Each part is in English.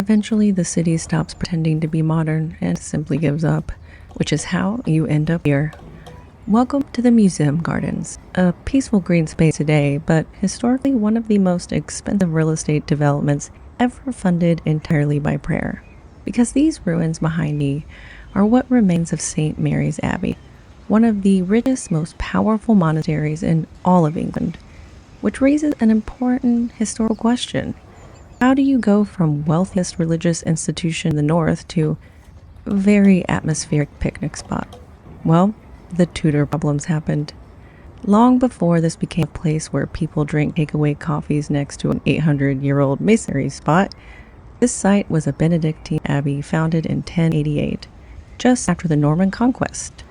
Eventually, the city stops pretending to be modern and simply gives up, which is how you end up here. Welcome to the Museum Gardens, a peaceful green space today, but historically one of the most expensive real estate developments ever funded entirely by prayer. Because these ruins behind me are what remains of St. Mary's Abbey, one of the richest, most powerful monasteries in all of England, which raises an important historical question. How do you go from wealthiest religious institution in the north to a very atmospheric picnic spot? Well, the Tudor problems happened. Long before this became a place where people drink takeaway coffees next to an 800-year-old masonry spot, this site was a Benedictine abbey founded in 1088, just after the Norman conquest.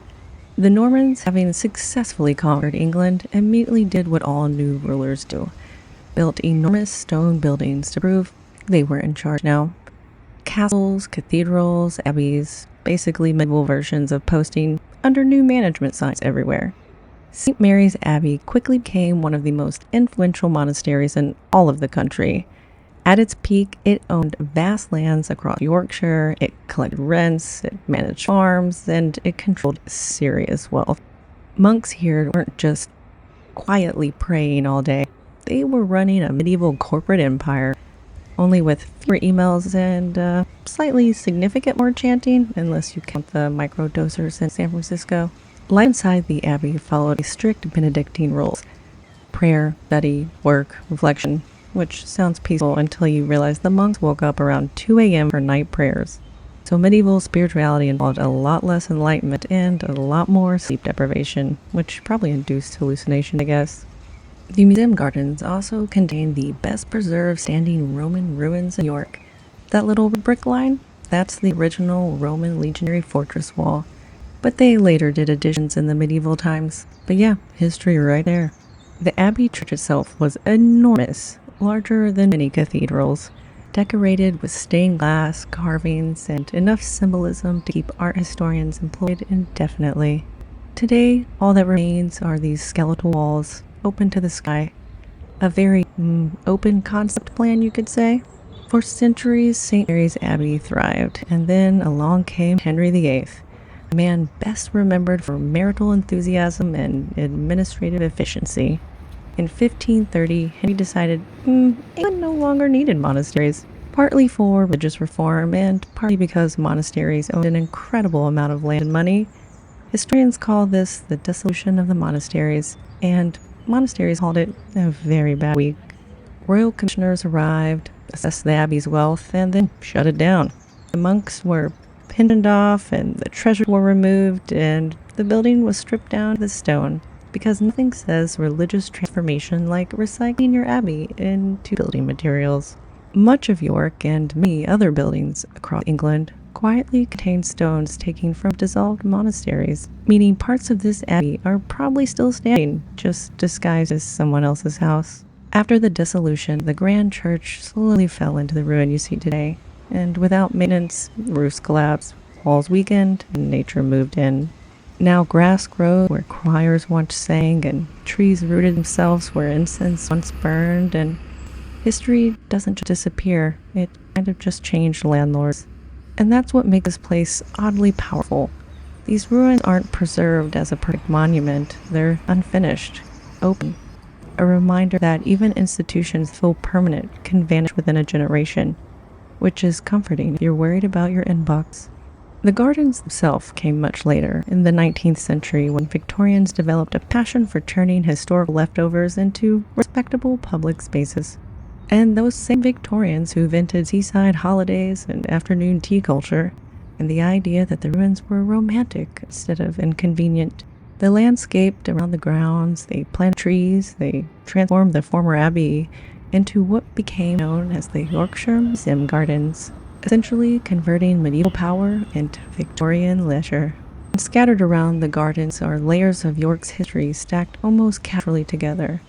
The Normans, having successfully conquered England, immediately did what all new rulers do: built enormous stone buildings to prove they were in charge now. Castles, cathedrals, abbeys, basically medieval versions of posting under new management signs everywhere. St. Mary's Abbey quickly became one of the most influential monasteries in all of the country. At its peak, it owned vast lands across Yorkshire, it collected rents, it managed farms, and it controlled serious wealth. Monks here weren't just quietly praying all day. They were running a medieval corporate empire, only with fewer emails and slightly significant more chanting, unless you count the microdosers in San Francisco. Life inside the abbey followed strict Benedictine rules: prayer, study, work, reflection, which sounds peaceful until you realize the monks woke up around 2 a.m. for night prayers. So medieval spirituality involved a lot less enlightenment and a lot more sleep deprivation, which probably induced hallucination, I guess. The Museum Gardens also contain the best preserved standing Roman ruins in York. That little brick line? That's the original Roman legionary fortress wall. But they later did additions in the medieval times. But yeah, history right there. The Abbey church itself was enormous, larger than many cathedrals, decorated with stained glass, carvings, and enough symbolism to keep art historians employed indefinitely. Today, all that remains are these skeletal walls, open to the sky. A very open concept plan, you could say. For centuries, St. Mary's Abbey thrived, and then along came Henry VIII, a man best remembered for marital enthusiasm and administrative efficiency. In 1530, Henry decided England no longer needed monasteries, partly for religious reform and partly because monasteries owned an incredible amount of land and money. Historians call this the Dissolution of the Monasteries, and monasteries called it a very bad week. Royal commissioners arrived, assessed the abbey's wealth, and then shut it down. The monks were pinned off, and the treasures were removed, and the building was stripped down to the stone, because nothing says religious transformation like recycling your abbey into building materials. Much of York and many other buildings across England quietly contain stones taken from dissolved monasteries, meaning parts of this abbey are probably still standing, just disguised as someone else's house. After the dissolution, the grand church slowly fell into the ruin you see today, and without maintenance, roofs collapsed, walls weakened, and nature moved in. Now grass grows where choirs once sang, and trees rooted themselves where incense once burned, and history doesn't just disappear, it kind of just changed landlords. And that's what makes this place oddly powerful. These ruins aren't preserved as a perfect monument, they're unfinished, open. A reminder that even institutions so permanent can vanish within a generation, which is comforting if you're worried about your inbox. The gardens themselves came much later, in the 19th century, when Victorians developed a passion for turning historical leftovers into respectable public spaces. And those same Victorians who invented seaside holidays and afternoon tea culture, and the idea that the ruins were romantic instead of inconvenient. They landscaped around the grounds, they planted trees, they transformed the former abbey into what became known as the Yorkshire Museum Gardens, essentially converting medieval power into Victorian leisure. And scattered around the gardens are layers of York's history stacked almost casually together.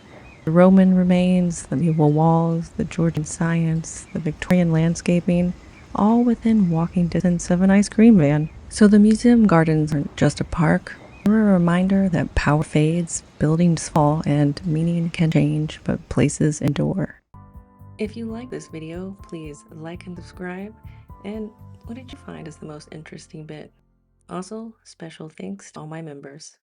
The Roman remains, the medieval walls, the Georgian science, the Victorian landscaping, all within walking distance of an ice cream van. So the museum gardens aren't just a park, they're a reminder that power fades, buildings fall, and meaning can change, but places endure. If you like this video, please like and subscribe. And what did you find as the most interesting bit? Also, special thanks to all my members.